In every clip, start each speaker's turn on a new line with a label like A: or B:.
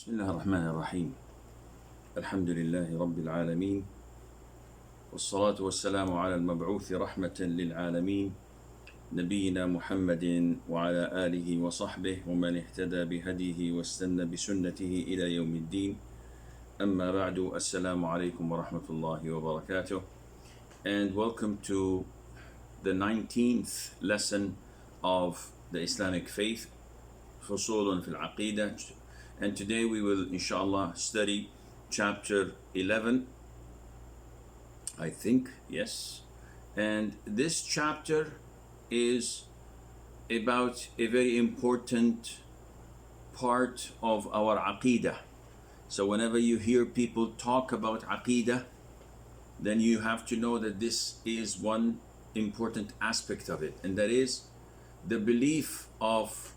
A: بسم الله الرحمن الرحيم. الحمد لله رب العالمين، والصلاة والسلام على المبعوث رحمة للعالمين نبينا محمد وعلى آله وصحبه ومن اهتدى بهديه واستنى بسنته إلى يوم الدين. أما بعد، السلام عليكم ورحمة الله وبركاته. And welcome to the 19th lesson of the Islamic Faith, فصول في العقيدة. And today we will, inshallah, study chapter 11, I think, yes. And this chapter is about a very important part of our aqidah. So whenever you hear people talk about aqidah, then you have to know that this is one important aspect of it, and that is the belief of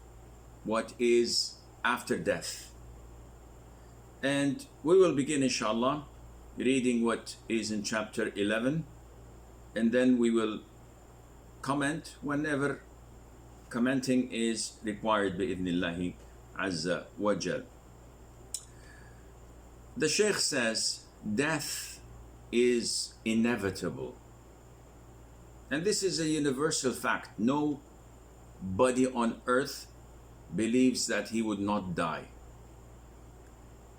A: what is after death. And we will begin, inshallah, reading what is in chapter 11, and then we will comment whenever commenting is required bi'idhnillahi azza wa jal. The Shaykh says, death is inevitable. And this is a universal fact. Nobody on earth believes that he would not die.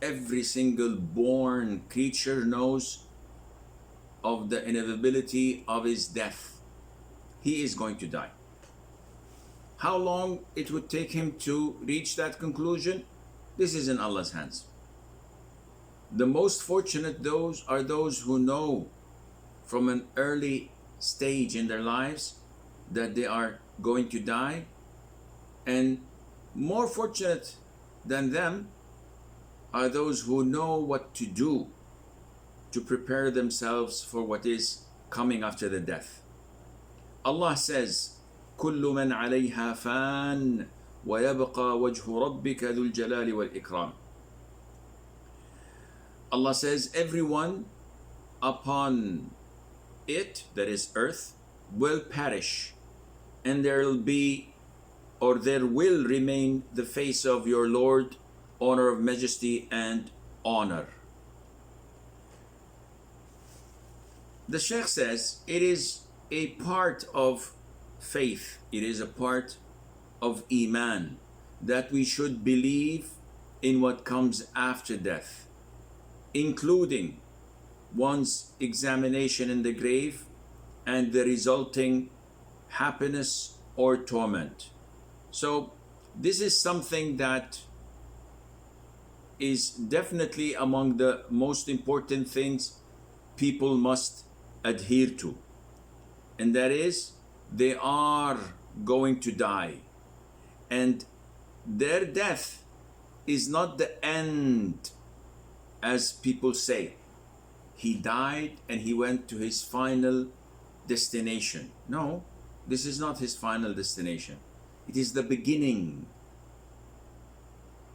A: Every single born creature knows of the inevitability of his death. He is going to die. How long it would take him to reach that conclusion? This is in Allah's hands. The most fortunate are those who know from an early stage in their lives that they are going to die, and more fortunate than them are those who know what to do to prepare themselves for what is coming after the death. Allah says, كُلُّ مَنْ عَلَيْهَا فَانٍ وَيَبْقَى وَجْهُ رَبِّكَ ذُو الْجَلَالِ وَالْإِكْرَامِ. Allah says, everyone upon it, that is earth, will perish, and there will remain the face of your Lord, honor of majesty and honor. The Shaykh says it is a part of faith, it is a part of Iman, that we should believe in what comes after death, including one's examination in the grave and the resulting happiness or torment. So this is something that is definitely among the most important things people must adhere to, and that is they are going to die, and their death is not the end, as people say. He died and he went to his final destination. No, this is not his final destination. It is the beginning,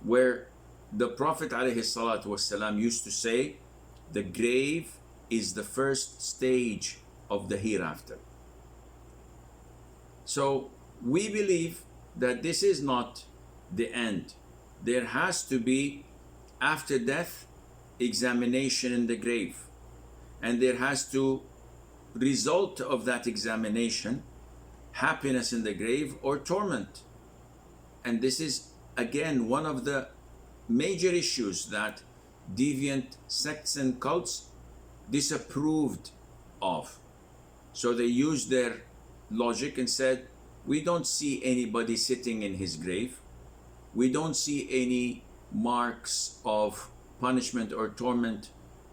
A: where the Prophet ﷺ used to say, the grave is the first stage of the hereafter. So we believe that this is not the end. There has to be, after death, examination in the grave, and there has to result of that examination happiness in the grave or torment. And this is again one of the major issues that deviant sects and cults disapproved of. So they used their logic and said, we don't see anybody sitting in his grave, we don't see any marks of punishment or torment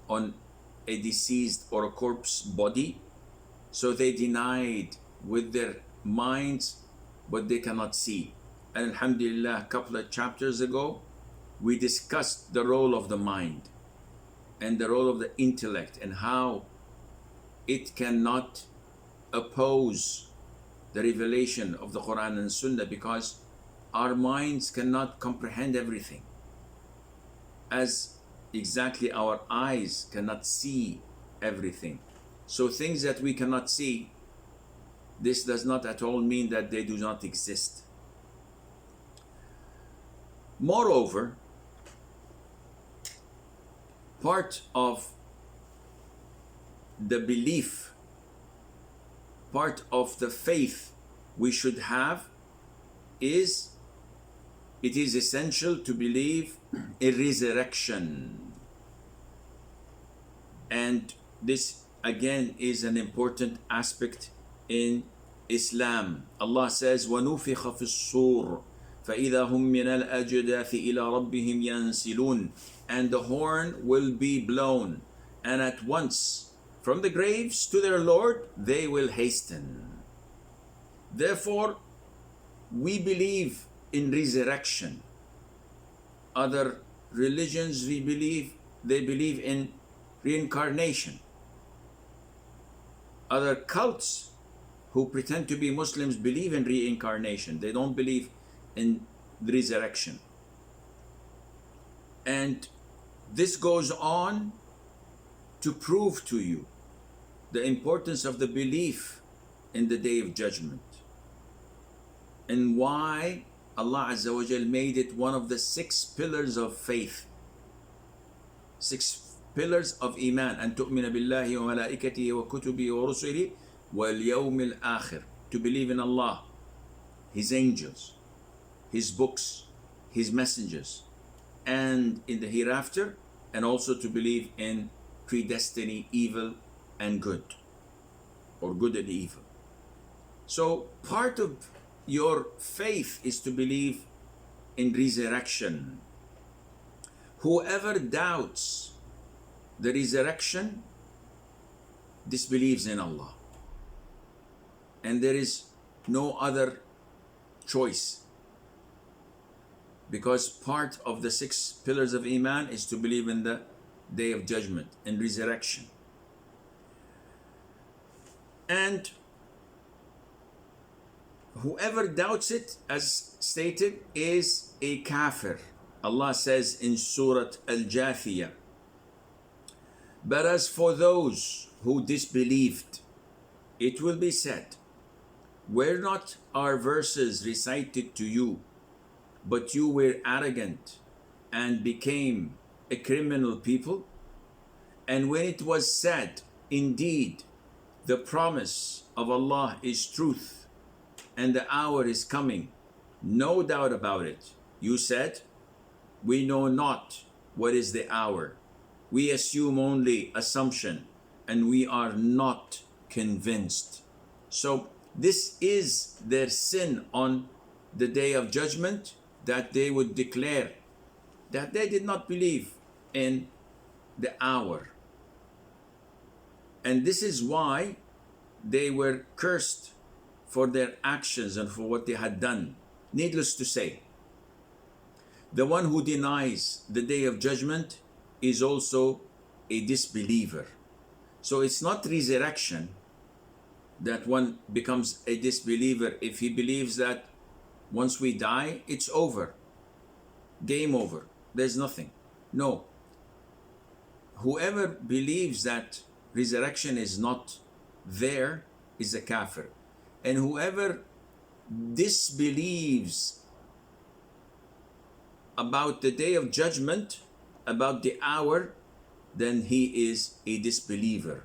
A: on a deceased or a corpse body. So they denied with their minds what they cannot see. And alhamdulillah, a couple of chapters ago we discussed the role of the mind and the role of the intellect, and how it cannot oppose the revelation of the Quran and Sunnah, because our minds cannot comprehend everything, as exactly our eyes cannot see everything. So things that we cannot see, this does not at all mean that they do not exist. Moreover, part of the belief, part of the faith we should have is it is essential to believe in resurrection. And this again is an important aspect in Islam. Allah says, وَنُفِخَ فِي الصُّورِ فَإِذَا هُمْ مِنَ الْأَجْدَاثِ إِلَىٰ رَبِّهِمْ يَنْسِلُونَ. And the horn will be blown, and at once from the graves to their Lord they will hasten. Therefore, we believe in resurrection. Other religions, they believe in reincarnation. Other cults who pretend to be Muslims believe in reincarnation. They don't believe in resurrection. And this goes on to prove to you the importance of the belief in the Day of Judgment, and why Allah Azza wa Jal made it one of the 6 pillars of faith, 6 pillars of Iman. أن تؤمن بالله وملائكته وكتبه ورسله واليوم الآخر. To believe in Allah, His angels, His books, His messengers, and in the hereafter, and also to believe in predestiny, evil and good, or good and evil. So part of your faith is to believe in resurrection. Whoever doubts the resurrection disbelieves in Allah, and there is no other choice, because part of the 6 pillars of Iman is to believe in the Day of Judgment and resurrection. And whoever doubts it, as stated, is a kafir. Allah says in Surah Al-Jathiyah, but as for those who disbelieved, it will be said, were not our verses recited to you, but you were arrogant and became a criminal people? And when it was said, indeed, the promise of Allah is truth, and the hour is coming, no doubt about it, you said, we know not what is the hour. We assume only assumption, and we are not convinced. So this is their sin on the Day of Judgment, that they would declare that they did not believe in the hour. And this is why they were cursed for their actions and for what they had done. Needless to say, the one who denies the Day of Judgment is also a disbeliever. So it's not resurrection that one becomes a disbeliever if he believes that once we die, it's over, game over, there's nothing. No. Whoever believes that resurrection is not there is a kafir. And whoever disbelieves about the Day of Judgment, about the hour, then he is a disbeliever.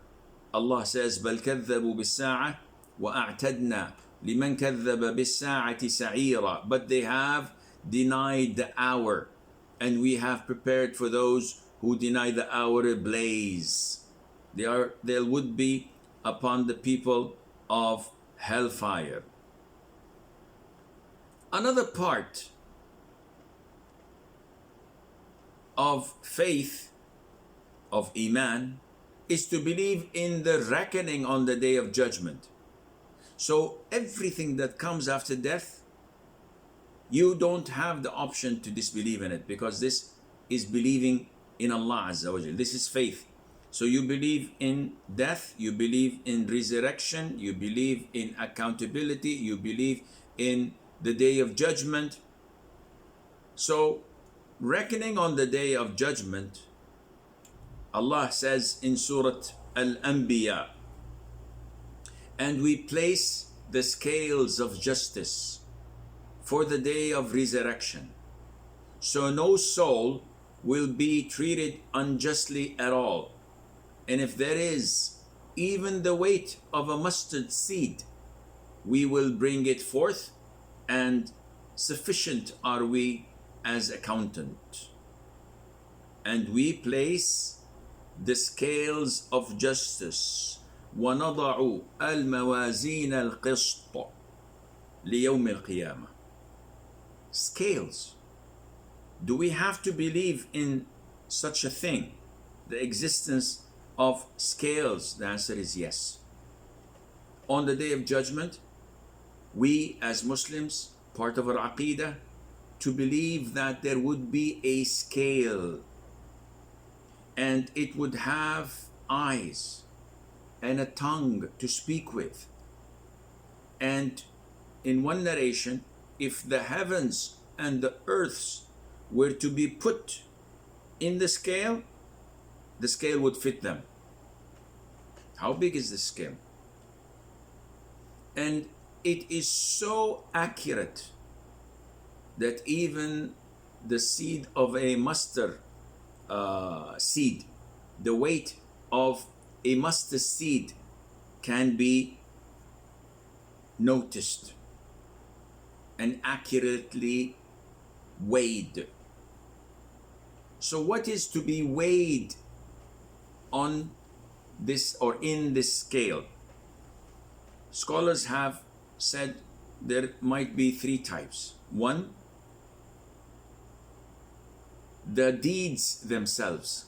A: Allah says, بَلْ كَذَّبُوا بِالسَّاعَةِ وَأَعْتَدْنَا لِمَنْ كَذَّبَ بِالسَّاعَةِ سَعِيرًا. But they have denied the hour, and we have prepared for those who deny the hour a blaze. There would be upon the people of hellfire. Another part of faith, of Iman, is to believe in the reckoning on the Day of Judgment. So everything that comes after death, you don't have the option to disbelieve in it, because this is believing in Allah Azza wa Jal. This is faith. So you believe in death, you believe in resurrection, you believe in accountability, you believe in the Day of Judgment. So reckoning on the Day of Judgment, Allah says in Surah Al-Anbiya, and we place the scales of justice for the day of resurrection. So no soul will be treated unjustly at all. And if there is even the weight of a mustard seed, we will bring it forth, and sufficient are we as accountant. And we place the scales of justice. وَنَضَعُ الْمَوَازِينَ الْقِسْطَ لِيَوْمِ الْقِيَامَةِ. Scales. Do we have to believe in such a thing, the existence of scales? The answer is yes. On the Day of Judgment, we as Muslims, part of our Aqidah, to believe that there would be a scale, and it would have eyes and a tongue to speak with. And in one narration, if the heavens and the earths were to be put in the scale would fit them. How big is the scale? And it is so accurate that even the seed of a mustard seed, the weight of a mustard seed can be noticed and accurately weighed. So what is to be weighed on this or in this scale? Scholars have said there might be three types. One, the deeds themselves.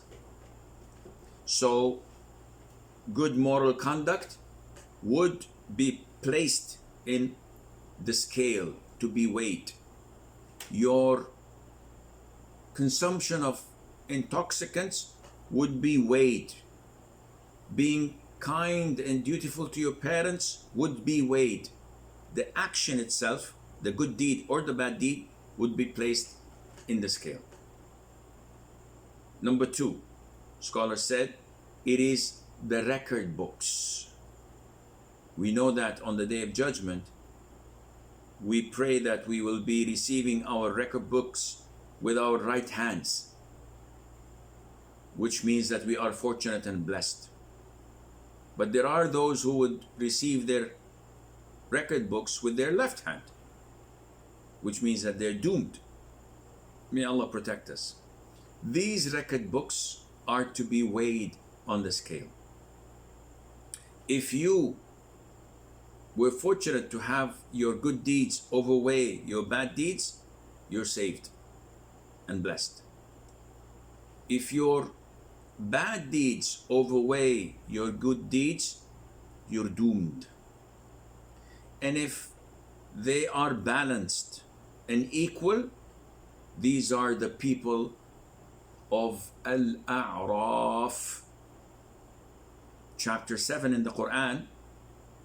A: So good moral conduct would be placed in the scale to be weighed. Your consumption of intoxicants would be weighed. Being kind and dutiful to your parents would be weighed. The action itself, the good deed or the bad deed, would be placed in the scale. Number two, scholars said, it is the record books. We know that on the Day of Judgment, we pray that we will be receiving our record books with our right hands, which means that we are fortunate and blessed. But there are those who would receive their record books with their left hand, which means that they're doomed. May Allah protect us. These record books are to be weighed on the scale. If you were fortunate to have your good deeds overweigh your bad deeds, you're saved and blessed. If your bad deeds overweigh your good deeds, you're doomed. And if they are balanced and equal, these are the people of Al-A'raf. Chapter 7 in the Quran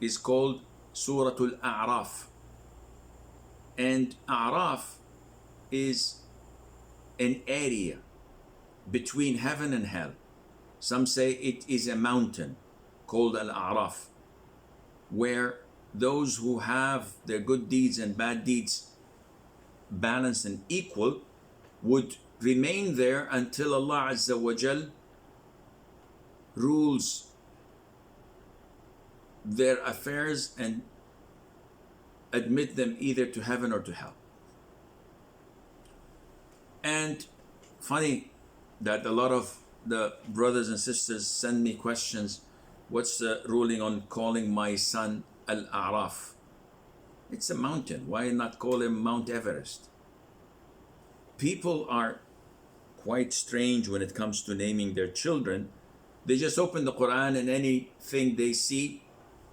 A: is called Surah Al-A'raf. And A'raf is an area between heaven and hell. Some say it is a mountain called Al-A'raf, where those who have their good deeds and bad deeds balanced and equal would remain there until Allah Azza wa Jal rules their affairs and admit them either to heaven or to hell. And funny that a lot of the brothers and sisters send me questions. What's the ruling on calling my son Al-A'raf? It's a mountain. Why not call him Mount Everest? People are quite strange when it comes to naming their children. They just open the Quran and anything they see,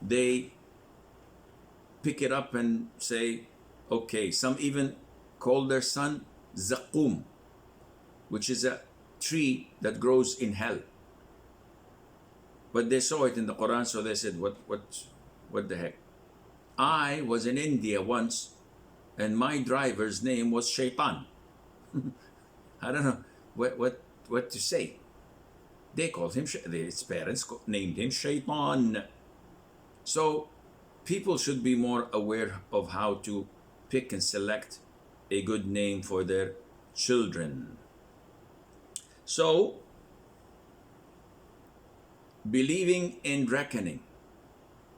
A: they pick it up and say, okay. Some even call their son Zaqum, which is a tree that grows in hell. But they saw it in the Quran, so they said, what the heck? I was in India once, and my driver's name was Shaitan. I don't know what to say. They called him, his parents named him Shaitan. So people should be more aware of how to pick and select a good name for their children. So, believing in reckoning.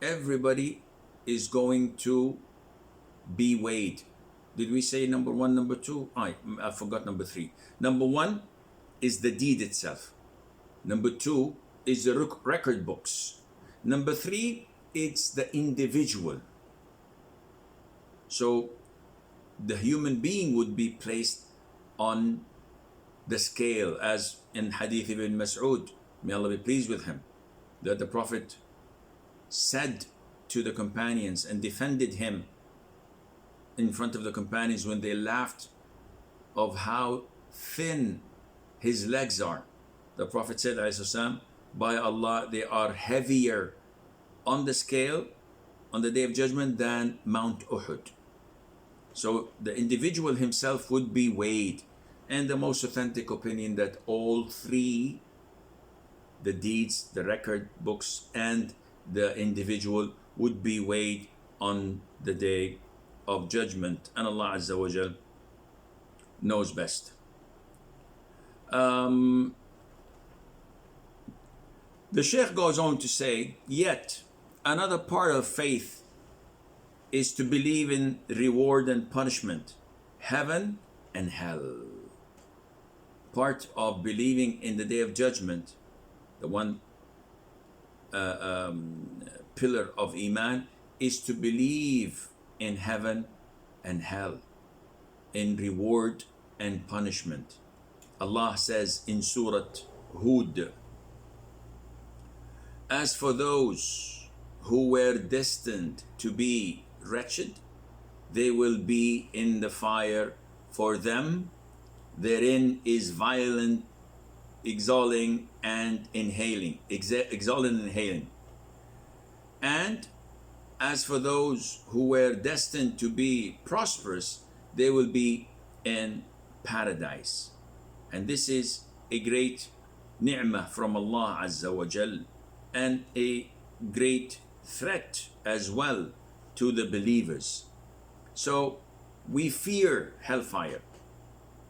A: Everybody is going to be weighed. Did we say number one, number two? I forgot number three. Number one is the deed itself. Number two is the record books. Number three, it's the individual. So the human being would be placed on the scale, as in Hadith ibn Mas'ud, may Allah be pleased with him, that the Prophet said to the companions and defended him in front of the companions when they laughed of how thin his legs are. The Prophet said, by Allah, they are heavier on the scale on the Day of Judgment than Mount Uhud. So the individual himself would be weighed. And the most authentic opinion that all three, the deeds, the record books, and the individual would be weighed on the Day of Judgment. And Allah Azza wa Jal knows best. The Shaykh goes on to say, yet another part of faith is to believe in reward and punishment, heaven and hell. Part of believing in the Day of Judgment, the one pillar of Iman, is to believe in heaven and hell, in reward and punishment. Allah says in Surah Hud, as for those who were destined to be wretched, they will be in the fire. For them, therein is violent exhaling and inhaling. Exhaling and inhaling. And as for those who were destined to be prosperous, they will be in paradise. And this is a great ni'mah from Allah Azza wa Jal, and a great threat as well to the believers. So we fear hellfire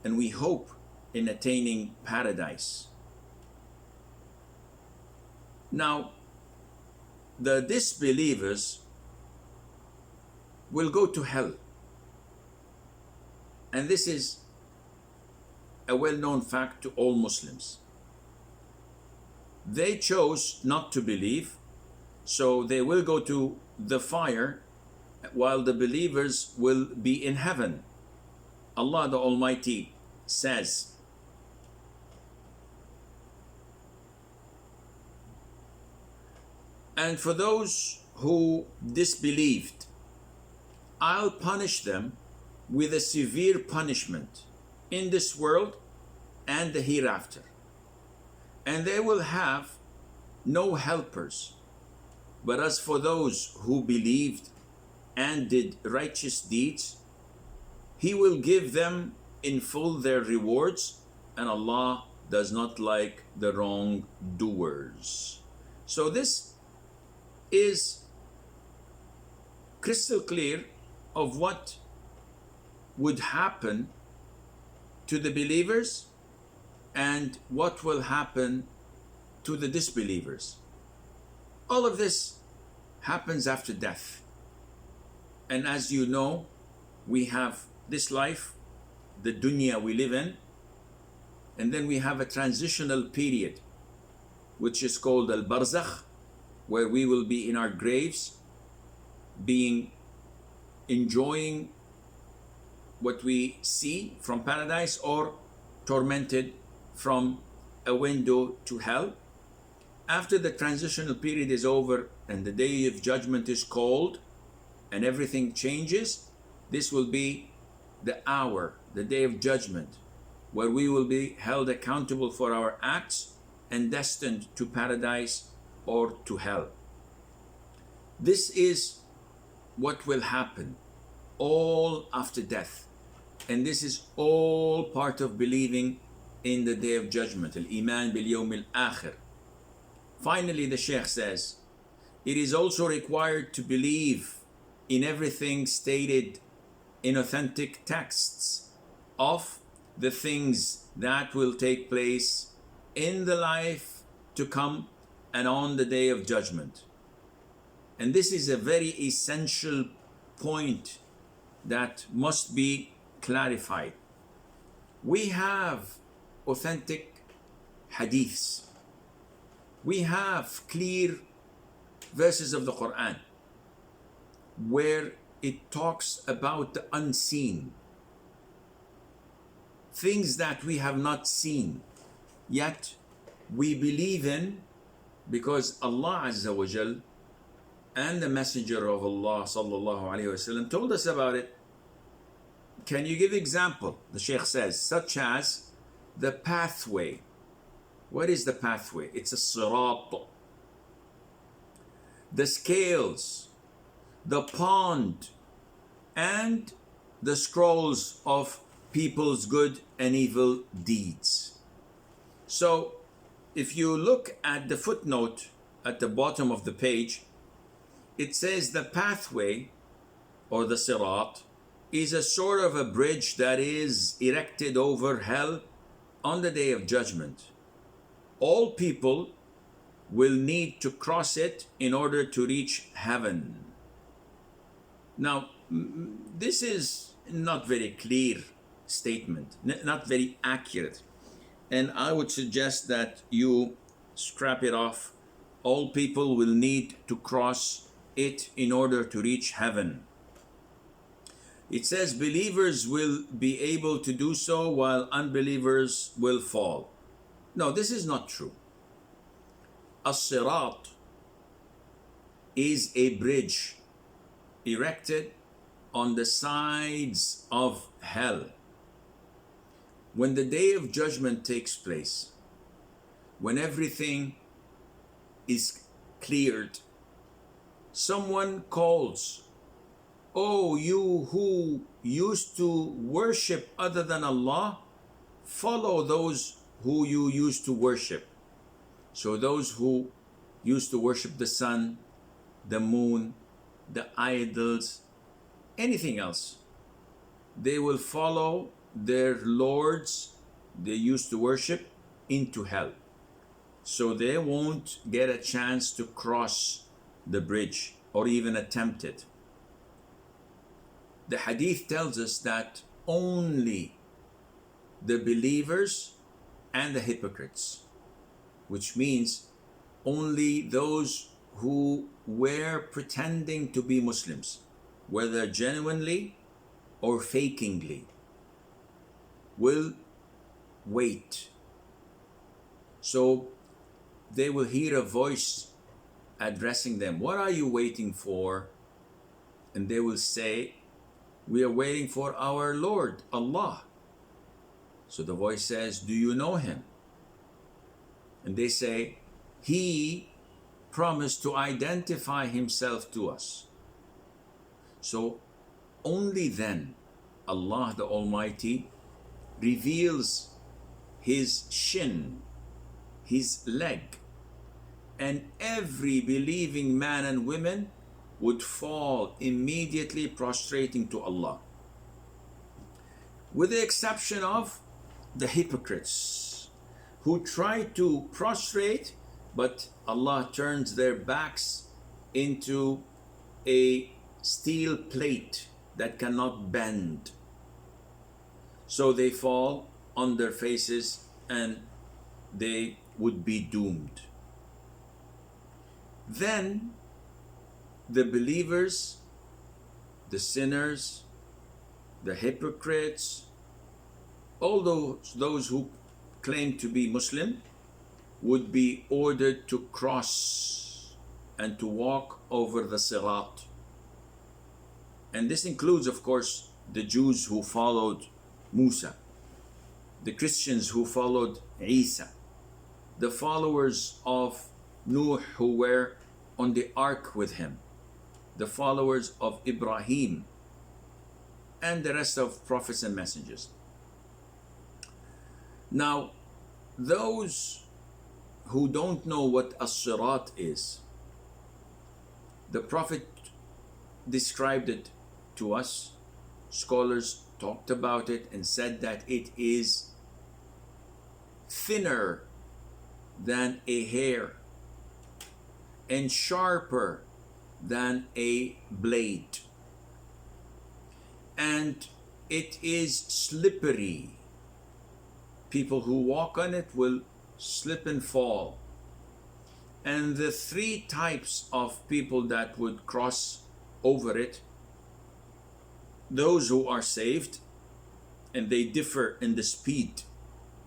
A: and we hope in attaining paradise. Now, the disbelievers will go to hell. And this is a well-known fact to all Muslims. They chose not to believe, so they will go to the fire while the believers will be in heaven. Allah the Almighty says, and for those who disbelieved, I'll punish them with a severe punishment in this world and the hereafter. And they will have no helpers. But as for those who believed and did righteous deeds, He will give them in full their rewards, and Allah does not like the wrongdoers. So this is crystal clear of what would happen to the believers and what will happen to the disbelievers. All of this happens after death. And as you know, we have this life, the dunya we live in, and then we have a transitional period, which is called al-barzakh, where we will be in our graves, enjoying what we see from paradise, or tormented from a window to hell. After the transitional period is over and the Day of Judgment is called and everything changes, this will be the hour, the Day of Judgment, where we will be held accountable for our acts and destined to paradise or to hell. This is what will happen all after death. And this is all part of believing in the Day of Judgment, al-Iman bil-Yawm al-Akhir. Finally, the Shaykh says, it is also required to believe in everything stated in authentic texts of the things that will take place in the life to come and on the day of judgment. And this is a very essential point that must be clarified. We have authentic hadiths. We have clear verses of the Quran where it talks about the unseen, things that we have not seen, yet we believe in because Allah Azza wa Jal and the Messenger of Allah sallallahu alaihi wasallam told us about it. Can you give example? The Shaykh says, such as the pathway. What is the pathway? It's a sirat. The scales, the pond, and the scrolls of people's good and evil deeds. So if you look at the footnote at the bottom of the page, it says the pathway or the sirat is a sort of a bridge that is erected over hell on the day of judgment. All people will need to cross it in order to reach heaven. Now, this is not very clear statement, not very accurate. And I would suggest that you scrap it off. All people will need to cross it in order to reach heaven. It says believers will be able to do so while unbelievers will fall. No, this is not true. As-sirat is a bridge erected on the sides of hell. When the day of judgment takes place, when everything is cleared, someone calls, "Oh, you who used to worship other than Allah, follow those who you used to worship." So those who used to worship the sun, the moon, the idols, anything else, they will follow their lords they used to worship into hell. So they won't get a chance to cross the bridge or even attempt it. The hadith tells us that only the believers and the hypocrites, which means only those who were pretending to be Muslims, whether genuinely or fakingly, will wait. So they will hear a voice addressing them, "What are you waiting for?" And they will say, "We are waiting for our Lord, Allah." So the voice says, "Do you know him?" And they say, "He promised to identify himself to us." So only then Allah the Almighty reveals his shin, his leg, and every believing man and woman would fall immediately prostrating to Allah, with the exception of the hypocrites who try to prostrate, but Allah turns their backs into a steel plate that cannot bend. So they fall on their faces and they would be doomed. Then the believers, the sinners, the hypocrites, all those who claim to be Muslim would be ordered to cross and to walk over the sirat. And this includes, of course, the Jews who followed Musa, the Christians who followed Isa, the followers of Nuh who were on the ark with him, the followers of Ibrahim, and the rest of prophets and messengers. Now, those who don't know what as-sirat is, the Prophet described it to us scholars talked about it and said that it is thinner than a hair and sharper than a blade, and it is slippery. People who walk on it will slip and fall. And the three types of people that would cross over it: those who are saved, and they differ in the speed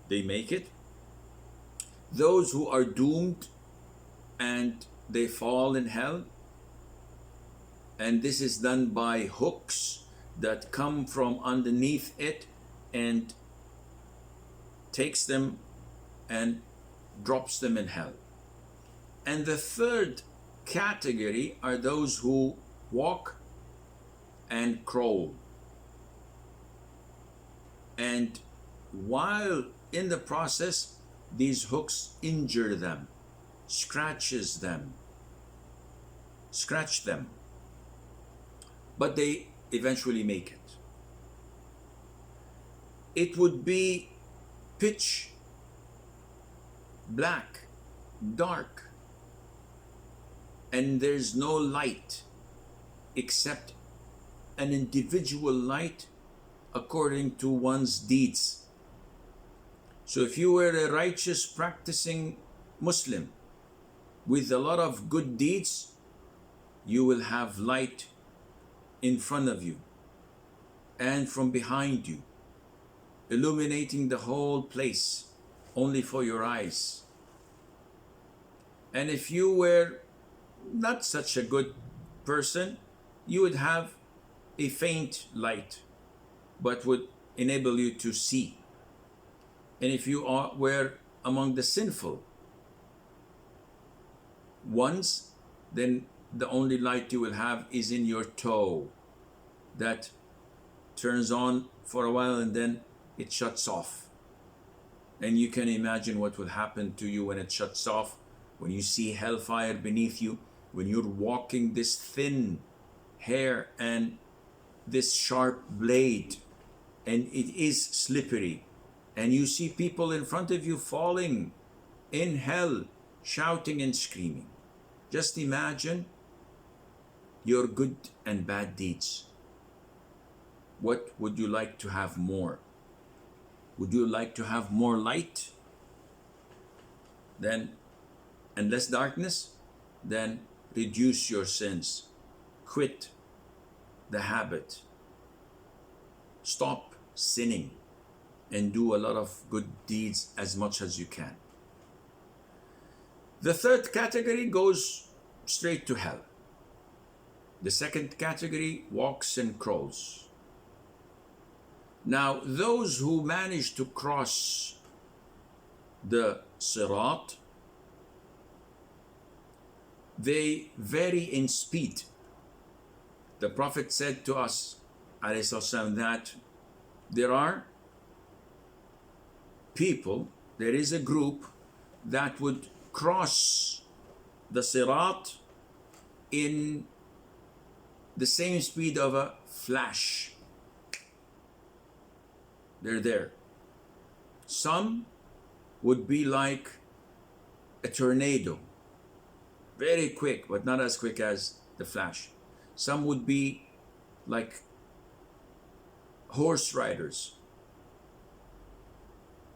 A: they make it; those who are doomed and they fall in hell, and this is done by hooks that come from underneath it and takes them and drops them in hell. And the third category are those who walk and crawl, and while in the process these hooks injure them, scratch them, but they eventually make it. It would be pitch black, dark, and there's no light except an individual light according to one's deeds. So if you were a righteous practicing Muslim with a lot of good deeds, you will have light in front of you and from behind you, illuminating the whole place only for your eyes. And if you were not such a good person, you would have a faint light but would enable you to see. And if you were among the sinful ones, then the only light you will have is in your toe that turns on for a while and then it shuts off. And you can imagine what will happen to you when it shuts off, when you see hellfire beneath you, when you're walking this thin hair and this sharp blade, and it is slippery, and you see people in front of you falling in hell, shouting and screaming. Just imagine your good and bad deeds. What would you like to have more? Would you like to have more light and less darkness? Then reduce your sins. Quit the habit. Stop sinning and do a lot of good deeds as much as you can. The third category goes straight to hell. The second category walks and crawls. Now, those who manage to cross the Sirat, they vary in speed. The Prophet said to us, ﷺ, that there are people, there is a group that would cross the Sirat in the same speed of a flash. They're there. Some would be like a tornado, very quick, but not as quick as the flash. Some would be like horse riders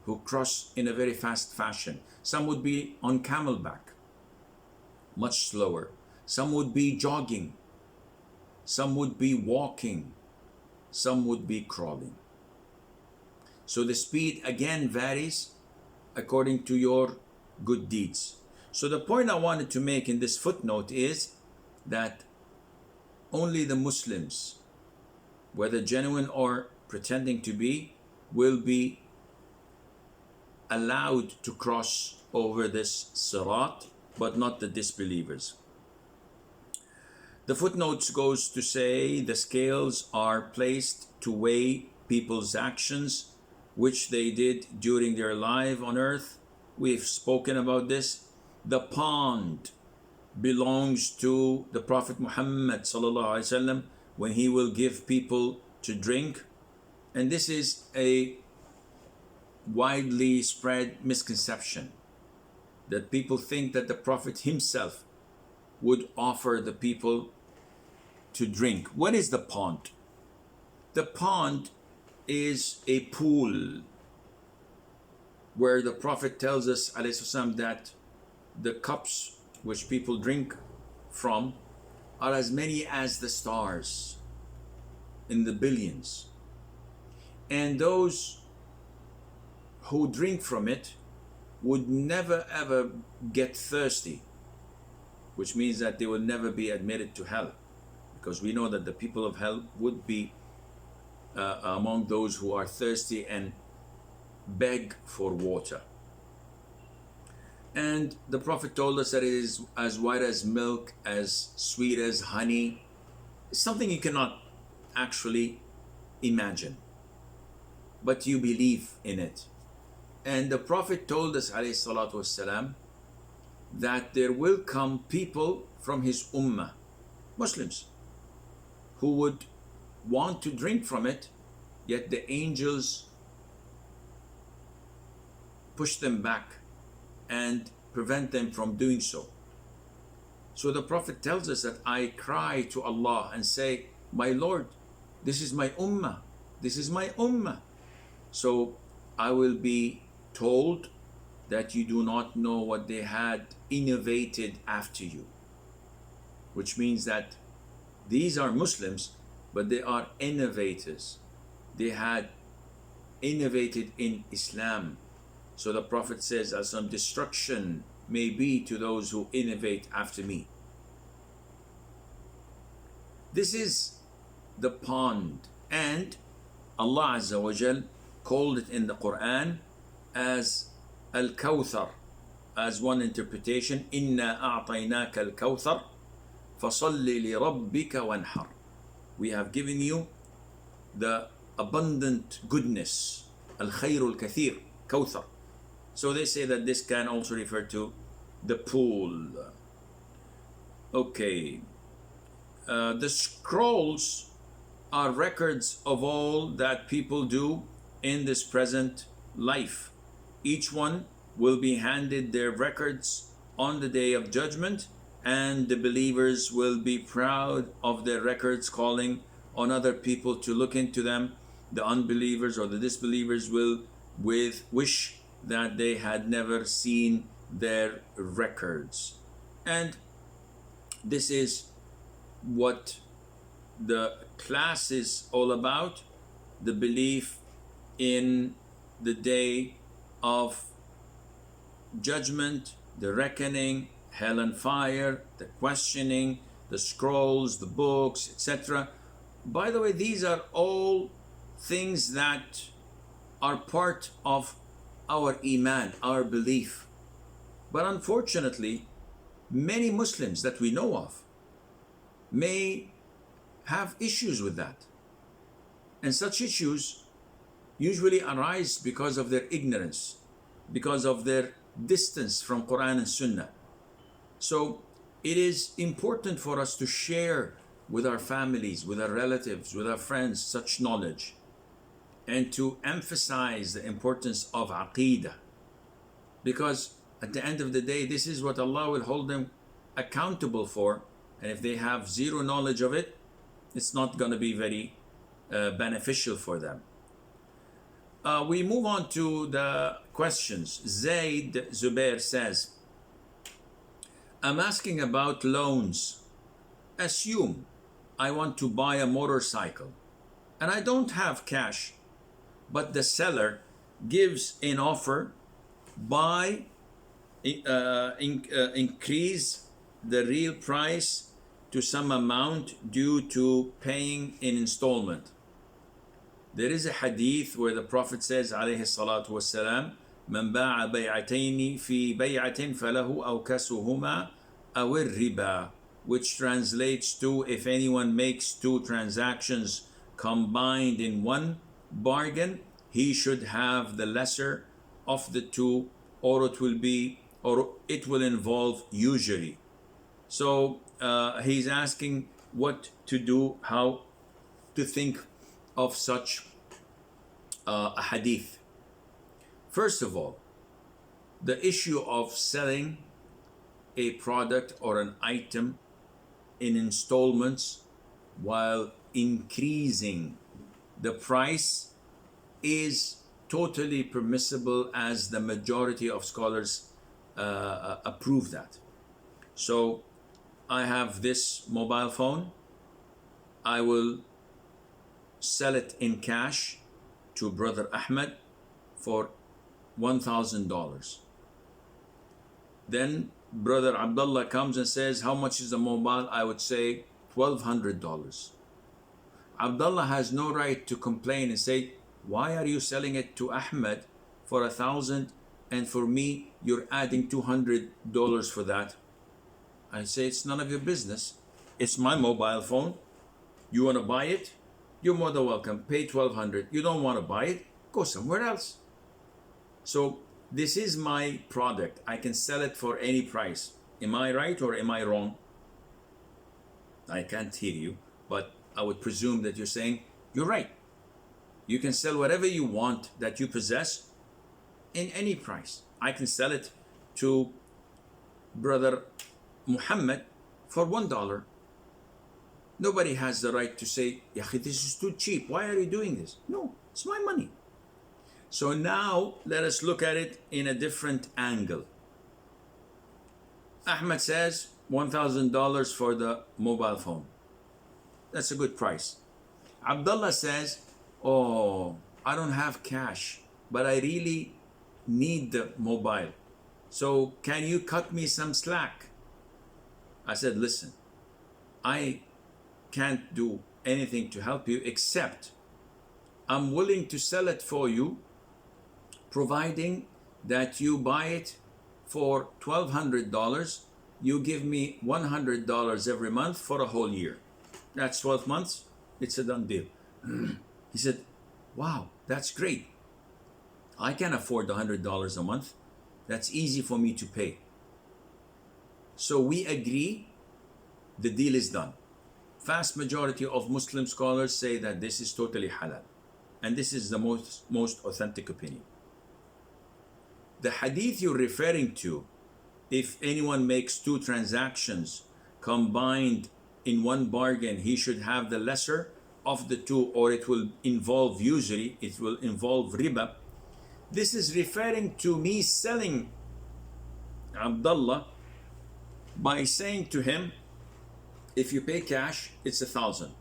A: who cross in a very fast fashion. Some would be on camelback, much slower. Some would be jogging. Some would be walking. Some would be crawling. So the speed again varies according to your good deeds. So the point I wanted to make in this footnote is that only the Muslims, whether genuine or pretending to be, will be allowed to cross over this Sirat, but not the disbelievers. The footnotes goes to say the scales are placed to weigh people's actions, which they did during their life on earth. We've spoken about this. The pond belongs to the Prophet Muhammad ﷺ when he will give people to drink, and this is a widely spread misconception that people think that the Prophet himself would offer the people to drink. What is the pond? The pond is a pool where the Prophet tells us ﷺ, that the cups which people drink from are as many as the stars, in the billions. And those who drink from it would never ever get thirsty, which means that they will never be admitted to hell, because we know that the people of hell would be among those who are thirsty and beg for water. And the Prophet told us that it is as white as milk, as sweet as honey. It's something you cannot actually imagine, but you believe in it. And the Prophet told us ﷺ, that there will come people from his ummah, Muslims, who would want to drink from it, yet the angels push them back and prevent them from doing so. So the Prophet tells us that I cry to Allah and say, my Lord, this is my ummah, this is my ummah. So I will be told that you do not know what they had innovated after you, which means that these are Muslims, but they are innovators. They had innovated in Islam. So the Prophet says, as some destruction may be to those who innovate after me. This is the pond, and Allah Azza wa Jal called it in the Quran as Al-Kawthar, as one interpretation, Inna a'tainaka al-Kawthar fasalli li rabbika wanhar. We have given you the abundant goodness, al-khayrul kathir, Kawthar. So they say that this can also refer to the pool. Okay. The scrolls are records of all that people do in this present life. Each one will be handed their records on the day of judgment, and the believers will be proud of their records, calling on other people to look into them. The unbelievers or the disbelievers will wish that they had never seen their records. And this is what the class is all about, the belief in the day of judgment, the reckoning, hell and fire, the questioning, the scrolls, the books, etc. By the way, these are all things that are part of our iman, our belief. But unfortunately, many Muslims that we know of may have issues with that. And such issues usually arise because of their ignorance, because of their distance from Quran and Sunnah. So it is important for us to share with our families, with our relatives, with our friends, such knowledge, and to emphasize the importance of aqeedah, because at the end of the day, this is what Allah will hold them accountable for, and if they have zero knowledge of it, it's not going to be very beneficial for them. We move on to the questions. Zaid Zubair says, I'm asking about loans. Assume I want to buy a motorcycle and I don't have cash, but the seller gives an offer, increase the real price to some amount due to paying in installment. There is a hadith where the Prophet says, alayhi salatu wassalam, من باع بيعتين في بيعة فله أوكسهما أو الربا, which translates to, if anyone makes two transactions combined in one bargain, he should have the lesser of the two, or it will involve usury. So he's asking what to do, how to think of such a hadith. First of all, the issue of selling a product or an item in installments while increasing the price is totally permissible, as the majority of scholars approve that. So I have this mobile phone, I will sell it in cash to Brother Ahmed for $1,000. Then Brother Abdullah comes and says, how much is the mobile? I would say $1,200. Abdullah has no right to complain and say, why are you selling it to Ahmed for $1,000 and for me you're adding $200 for that? I say, it's none of your business. It's my mobile phone. You want to buy it? You're more than welcome. Pay $1,200. You don't want to buy it? Go somewhere else. So this is my product. I can sell it for any price. Am I right or am I wrong? I can't hear you, but I would presume that you're saying you're right. You can sell whatever you want that you possess in any price. I can sell it to Brother Muhammad for $1. Nobody has the right to say, Yahi, this is too cheap. Why are you doing this? No, it's my money. So now let us look at it in a different angle. Ahmed says $1,000 for the mobile phone. That's a good price. Abdullah says, oh, I don't have cash, but I really need the mobile. So can you cut me some slack? I said, listen, I can't do anything to help you, except I'm willing to sell it for you, providing that you buy it for $1,200. You give me $100 every month for a whole year. That's 12 months. It's a done deal. He said, wow, that's great. I can afford $100 a month. That's easy for me to pay. So we agree, the deal is done. Vast majority of Muslim scholars say that this is totally halal. And this is the most authentic opinion. The hadith you're referring to, if anyone makes two transactions combined in one bargain, he should have the lesser of the two, or it will involve usury, it will involve riba. This is referring to me selling Abdullah by saying to him, if you pay cash, it's 1,000.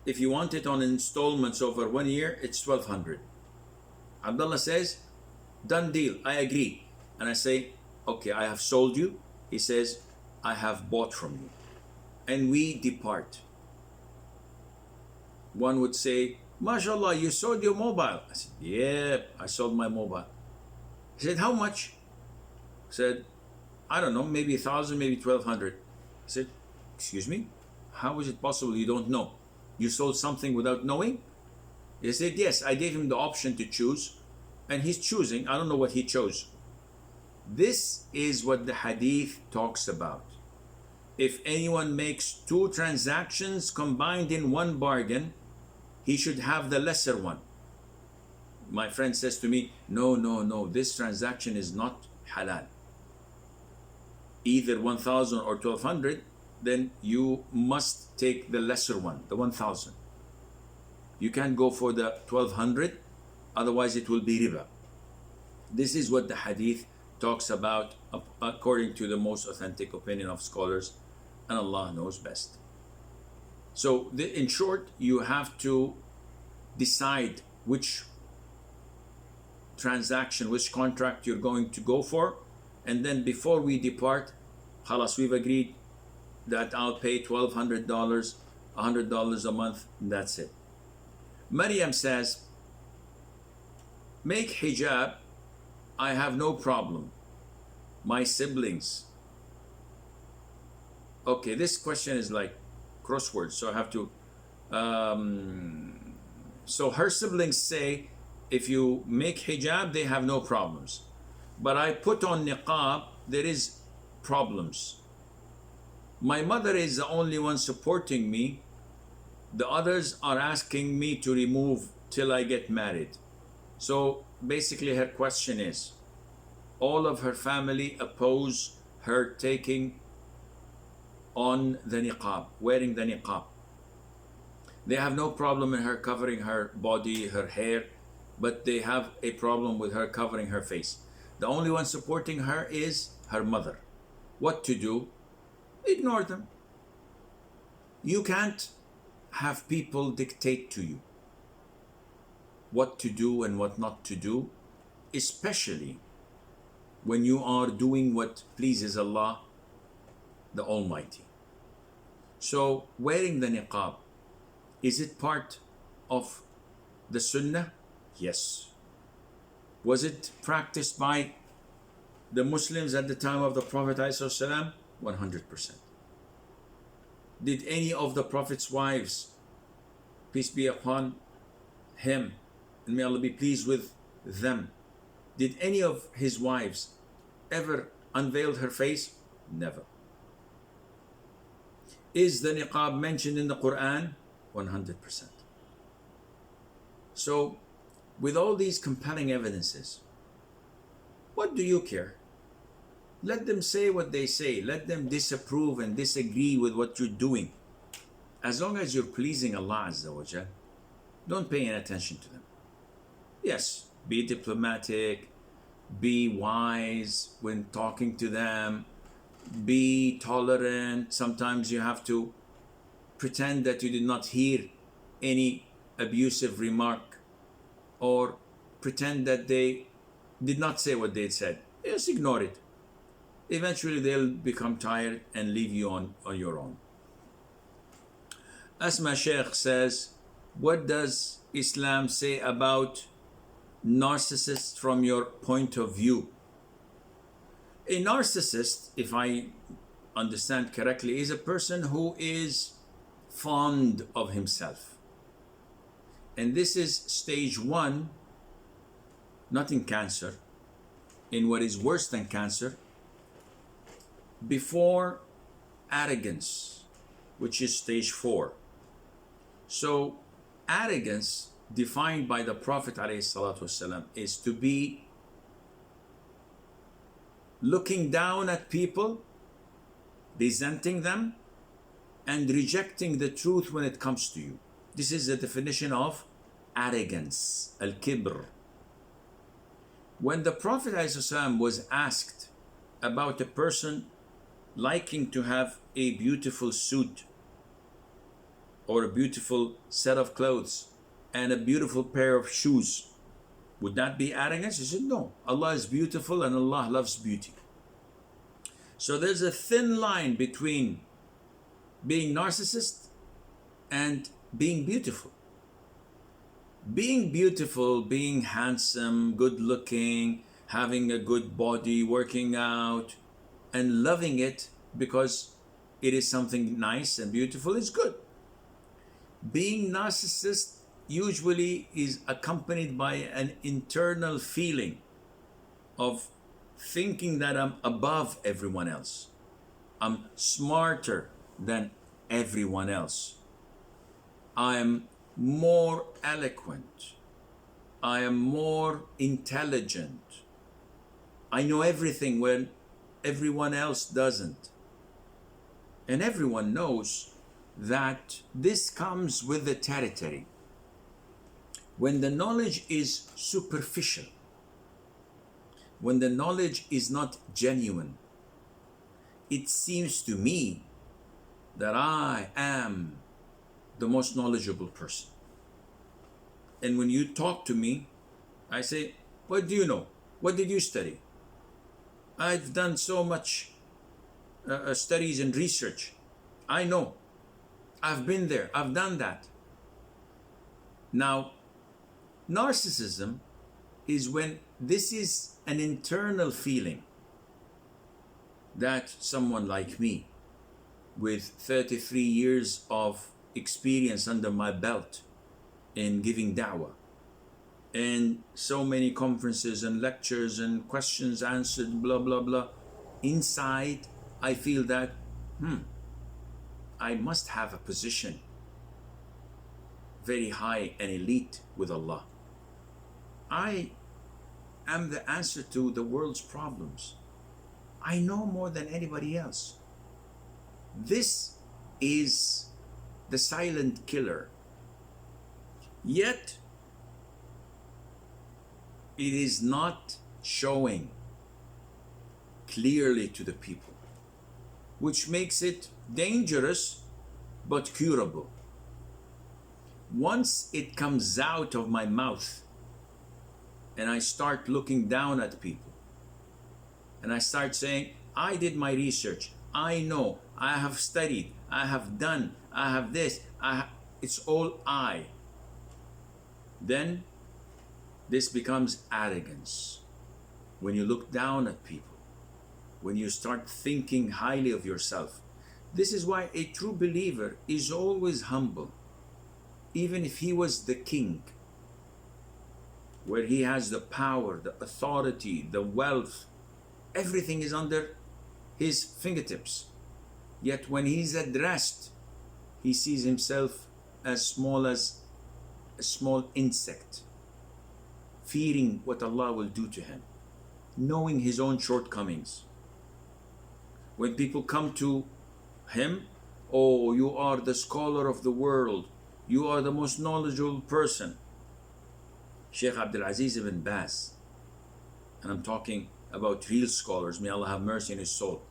A: If you want it on installments over 1 year, it's 1,200. Abdullah says, done deal, I agree. And I say, okay, I have sold you. He says, I have bought from you. And we depart. One would say, MashaAllah, you sold your mobile. I said, yeah, I sold my mobile. He said, how much? I said, I don't know, maybe 1,000, maybe 1,200. I said, excuse me? How is it possible you don't know? You sold something without knowing? He said, yes, I gave him the option to choose, and he's choosing. I don't know what he chose. This is what the hadith talks about. If anyone makes two transactions combined in one bargain, he should have the lesser one. My friend says to me, no, this transaction is not halal. Either 1,000 or 1,200, then you must take the lesser one, the 1,000. You can't go for the 1,200, otherwise it will be riba. This is what the hadith talks about according to the most authentic opinion of scholars, and Allah knows best. So in short, you have to decide which transaction, which contract you're going to go for, and then before we depart, khalas, we've agreed that I'll pay $1,200, $100 a month, and that's it. Maryam says, make hijab, I have no problem. My siblings. Okay, this question is like crosswords, so I have to. So her siblings say, if you make hijab, they have no problems. But I put on niqab, there is problems. My mother is the only one supporting me, The others are asking me to remove till I get married. So basically her question is, all of her family oppose her taking on the niqab, wearing the niqab. They have no problem in her covering her body, her hair, but they have a problem with her covering her face. The only one supporting her is her mother. What to do? Ignore them. You can't have people dictate to you what to do and what not to do, especially when you are doing what pleases Allah the Almighty. So wearing the niqab, is it part of the Sunnah? Yes. Was it practiced by the Muslims at the time of the Prophet ﷺ? 100%. Did any of the Prophet's wives, peace be upon him, and may Allah be pleased with them, did any of his wives ever unveil her face? Never. Is the niqab mentioned in the Quran? 100%. So, with all these compelling evidences, what do you care? Let them say what they say. Let them disapprove and disagree with what you're doing. As long as you're pleasing Allah Azza wa Jal, don't pay any attention to them. Yes, be diplomatic, be wise when talking to them, be tolerant. Sometimes you have to pretend that you did not hear any abusive remark, or pretend that they did not say what they said. Just ignore it. Eventually they'll become tired and leave you on your own. Asma Sheikh says, what does Islam say about narcissists from your point of view? A narcissist, if I understand correctly, is a person who is fond of himself. And this is stage 1, not in cancer, in what is worse than cancer, before arrogance, which is stage 4. So arrogance, defined by the Prophet ﷺ, is to be looking down at people, resenting them, and rejecting the truth when it comes to you. This is the definition of arrogance, al-kibr. When the Prophet ﷺ was asked about a person liking to have a beautiful suit or a beautiful set of clothes and a beautiful pair of shoes, would that be arrogance? He said, no. Allah is beautiful and Allah loves beauty. So there's a thin line between being narcissist and being beautiful. Being beautiful, being handsome, good looking, having a good body, working out, and loving it because it is something nice and beautiful is good. Being narcissist usually is accompanied by an internal feeling of thinking that I'm above everyone else. I'm smarter than everyone else. I am more eloquent. I am more intelligent. I know everything when everyone else doesn't. And everyone knows that this comes with the territory. When the knowledge is superficial, when the knowledge is not genuine, it seems to me that I am the most knowledgeable person. And when you talk to me, I say, what do you know? What did you study? I've done so much studies and research. I know. I've been there. I've done that. Now, narcissism is when this is an internal feeling that someone like me, with 33 years of experience under my belt in giving da'wah, and so many conferences and lectures and questions answered, blah, blah, blah, inside I feel that, I must have a position very high and elite with Allah. I am the answer to the world's problems. I know more than anybody else. This is the silent killer. Yet, it is not showing clearly to the people, which makes it dangerous but curable. Once it comes out of my mouth and I start looking down at people and I start saying, I did my research, I know, I have studied, I have done, I have this, it's all I. Then this becomes arrogance. When you look down at people, when you start thinking highly of yourself. This is why a true believer is always humble. Even if he was the king, where he has the power, the authority, the wealth, everything is under his fingertips. Yet when he's addressed, he sees himself as small as a small insect, fearing what Allah will do to him, knowing his own shortcomings. When people come to him, oh, you are the scholar of the world, you are the most knowledgeable person. Sheikh Abdul Aziz ibn Baz, and I'm talking about real scholars, may Allah have mercy on his soul.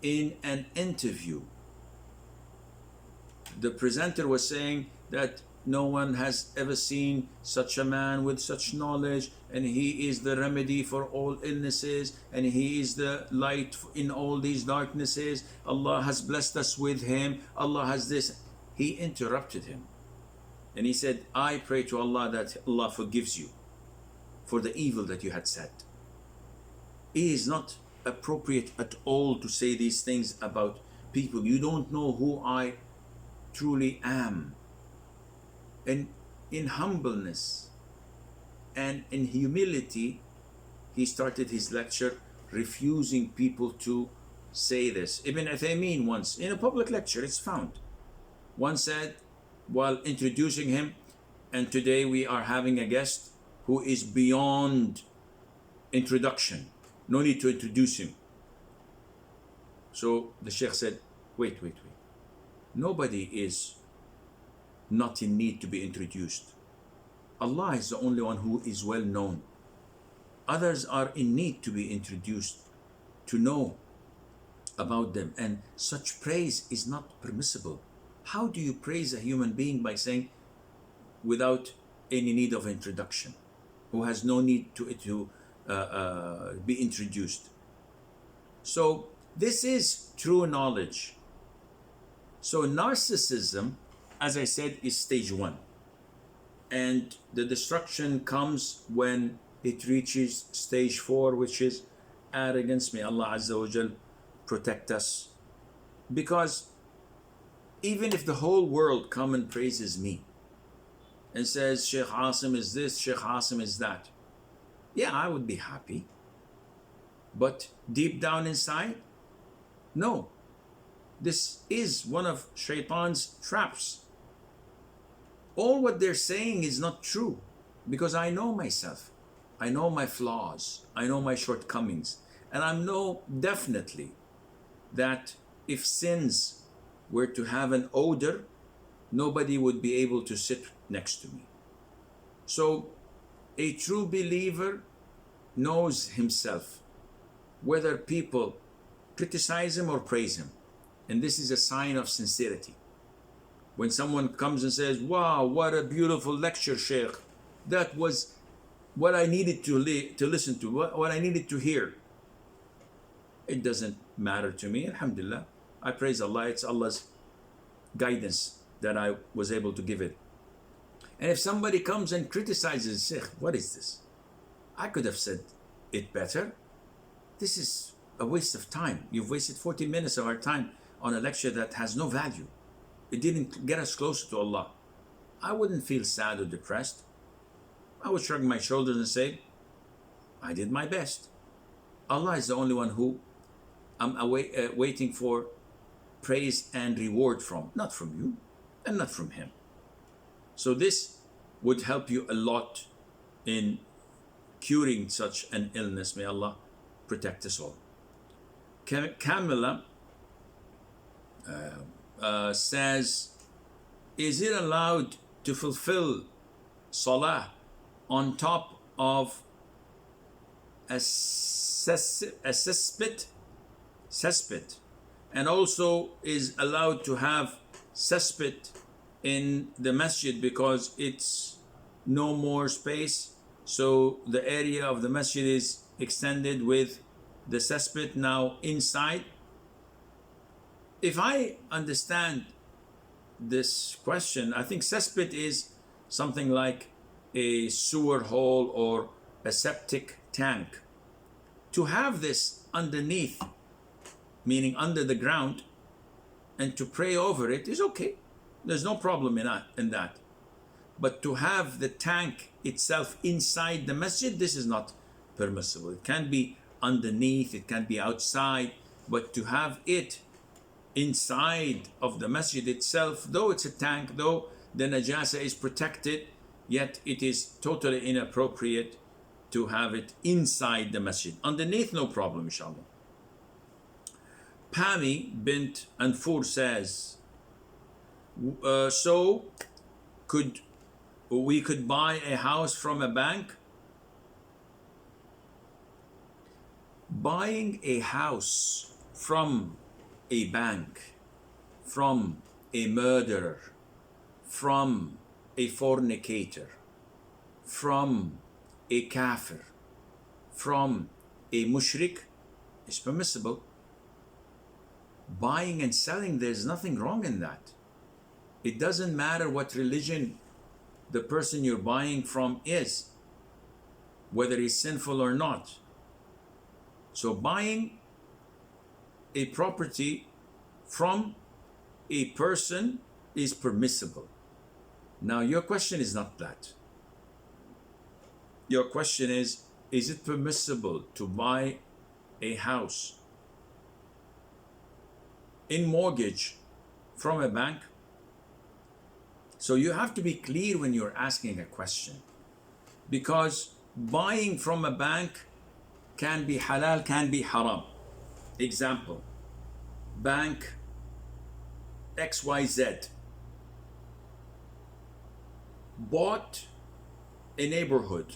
A: In an interview, the presenter was saying that no one has ever seen such a man with such knowledge, and he is the remedy for all illnesses, and he is the light in all these darknesses. Allah has blessed us with him. Allah has this. He interrupted him and he said, I pray to Allah that Allah forgives you for the evil that you had said. It is not appropriate at all to say these things about people. You don't know who I truly am. And in humbleness and in humility, he started his lecture refusing people to say this. Ibn Uthaymeen once, in a public lecture, it's found, once said, while introducing him, and today we are having a guest who is beyond introduction. No need to introduce him. So the Sheikh said, wait. Nobody is not in need to be introduced. Allah is the only one who is well known. Others are in need to be introduced, to know about them, and such praise is not permissible. How do you praise a human being by saying without any need of introduction, who has no need to be introduced? So this is true knowledge. So narcissism, as I said, is stage 1. And the destruction comes when it reaches stage 4, which is arrogance. May Allah Azza wa Jal protect us. Because even if the whole world come and praises me and says, Sheikh Asim is this, Sheikh Asim is that, yeah, I would be happy. But deep down inside, no. This is one of Shaitan's traps. All what they're saying is not true, because I know myself. I know my flaws. I know my shortcomings. And I know definitely that if sins were to have an odor, nobody would be able to sit next to me. So a true believer knows himself, whether people criticize him or praise him. And this is a sign of sincerity. When someone comes and says, wow, what a beautiful lecture, Sheikh. That was what I needed to listen to, what I needed to hear. It doesn't matter to me, alhamdulillah. I praise Allah. It's Allah's guidance that I was able to give it. And if somebody comes and criticizes, Sheikh, what is this? I could have said it better. This is a waste of time. You've wasted 40 minutes of our time on a lecture that has no value. It didn't get us closer to Allah. I wouldn't feel sad or depressed. I would shrug my shoulders and say, I did my best. Allah is the only one who I'm waiting for praise and reward from, not from you and not from him. So this would help you a lot in curing such an illness. May Allah protect us all. Camilla says, is it allowed to fulfill salah on top of a cesspit, and also is allowed to have cesspit in the masjid because it's no more space, so the area of the masjid is extended with the cesspit now inside? If I understand this question, I think cesspit is something like a sewer hole or a septic tank. To have this underneath, meaning under the ground, and to pray over it is okay. There's no problem in that. But to have the tank itself inside the masjid, this is not permissible. It can be underneath, it can be outside, but to have it inside of the masjid itself, though it's a tank, though the najasa is protected, yet it is totally inappropriate to have it inside the masjid. Underneath, no problem, inshallah. Pami bint Anfur says, so we could buy a house from a bank? Buying a house from a bank, from a murderer, from a fornicator, from a kafir, from a mushrik is permissible. Buying and selling, there's nothing wrong in that. It doesn't matter what religion the person you're buying from is, whether he's sinful or not. So buying a property from a person is permissible. Now your question is not that. Your question is it permissible to buy a house in mortgage from a bank? So you have to be clear when you're asking a question, because buying from a bank can be halal, can be haram. Example, bank XYZ bought a neighborhood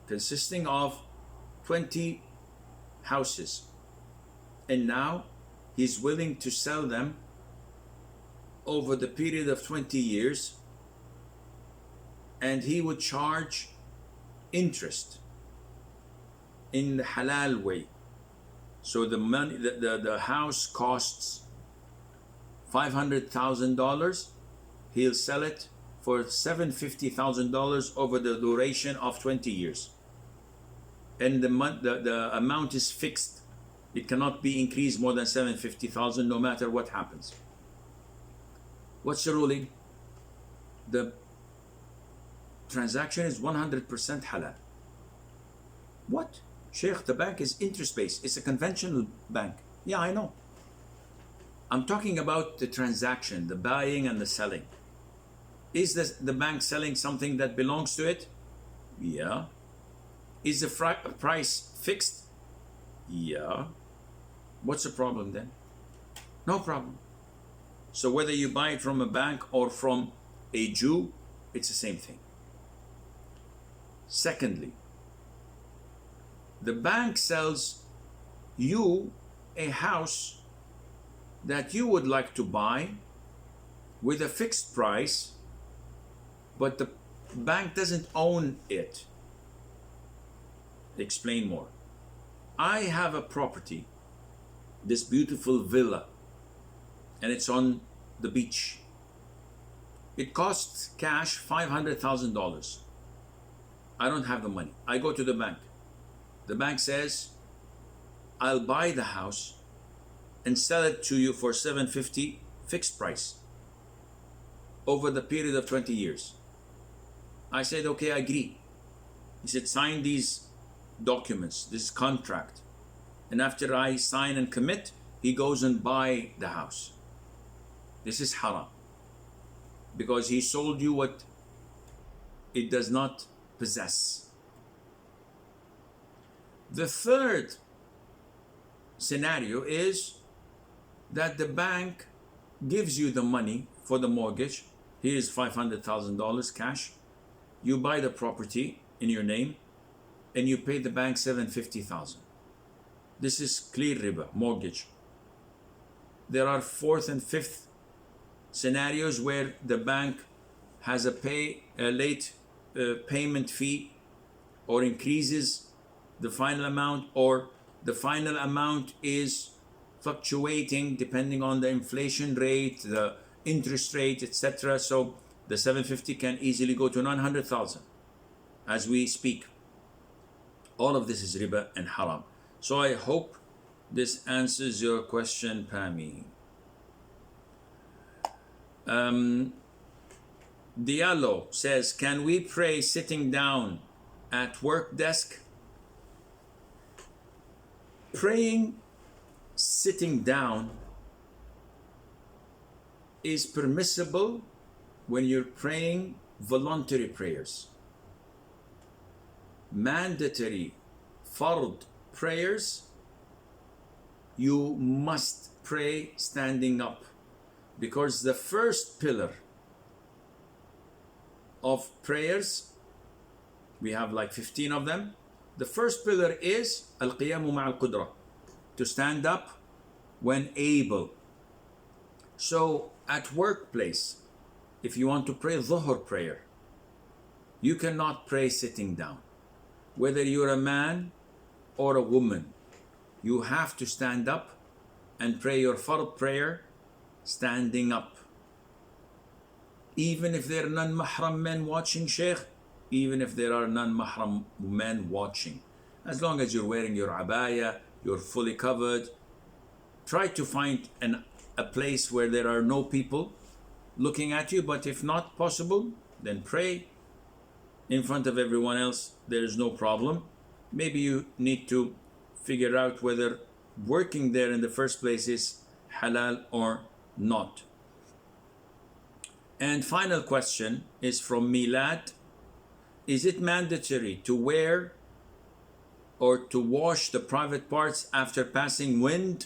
A: consisting of 20 houses, and now he's willing to sell them over the period of 20 years, and he would charge interest in the halal way. So the money, the house costs $500,000. He'll sell it for $750,000 over the duration of 20 years, and the amount is fixed. It cannot be increased more than $750,000, no matter what happens. What's the ruling? The transaction is 100% halal. What? Sheikh, the bank is interest-based. It's a conventional bank. Yeah, I know. I'm talking about the transaction, the buying and the selling. Is the bank selling something that belongs to it? Yeah. Is the price fixed? Yeah. What's the problem then? No problem. So whether you buy it from a bank or from a Jew, it's the same thing. Secondly, the bank sells you a house that you would like to buy with a fixed price, but the bank doesn't own it. Explain more. I have a property, this beautiful villa, and it's on the beach. It costs cash $500,000. I don't have the money. I go to the bank. The bank says, I'll buy the house and sell it to you for $750,000 fixed price over the period of 20 years. I said, okay, I agree. He said, sign these documents, this contract. And after I sign and commit, he goes and buy the house. This is haram. because he sold you what it does not possess. The third scenario is that the bank gives you the money for the mortgage. Here's $500,000 cash. You buy the property in your name and you pay the bank $750,000. This is clear riba, mortgage. There are fourth and fifth scenarios where the bank has a late payment fee, or increases the final amount, or the final amount is fluctuating depending on the inflation rate, the interest rate, etc. So the 750 can easily go to 900,000 as we speak. All of this is riba and haram. So I hope this answers your question, Pami. Diallo says, can we pray sitting down at work desk? Praying sitting down is permissible when you're praying voluntary prayers. Mandatory fard prayers, you must pray standing up, because the first pillar of prayers, we have like 15 of them. The first pillar is al-qiyamu ma'al qudra, to stand up when able. So at workplace, if you want to pray dhuhr prayer, you cannot pray sitting down. Whether you're a man or a woman, you have to stand up and pray your fard prayer standing up. Even if there are non-mahram men watching, Sheikh, even if there are non-mahram men watching, as long as you're wearing your abaya, you're fully covered, try to find a place where there are no people looking at you. But if not possible, then pray in front of everyone else. There's no problem. Maybe you need to figure out whether working there in the first place is halal or not. And final question is from Milad. Is it mandatory to wear or to wash the private parts after passing wind?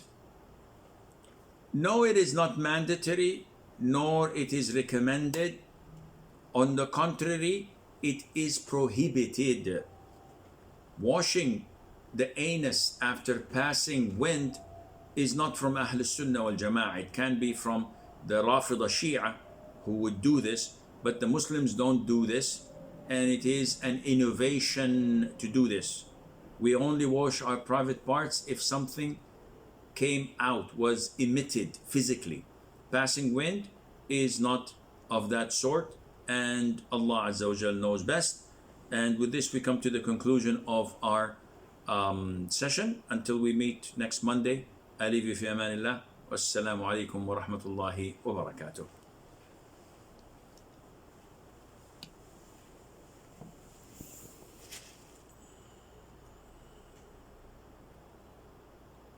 A: No, it is not mandatory, nor it is recommended. On the contrary, it is prohibited. Washing the anus after passing wind is not from Ahl Sunnah wal Jama'ah. It can be from the Rafida Shia who would do this, but the Muslims don't do this, and it is an innovation to do this. We only wash our private parts if something came out, was emitted physically. Passing wind is not of that sort, and Allah Azza wa Jal knows best. And with this we come to the conclusion of our session. Until we meet next Monday, I leave you fi amanillah. Wassalamu alaikum wa rahmatullahi wa barakatuh.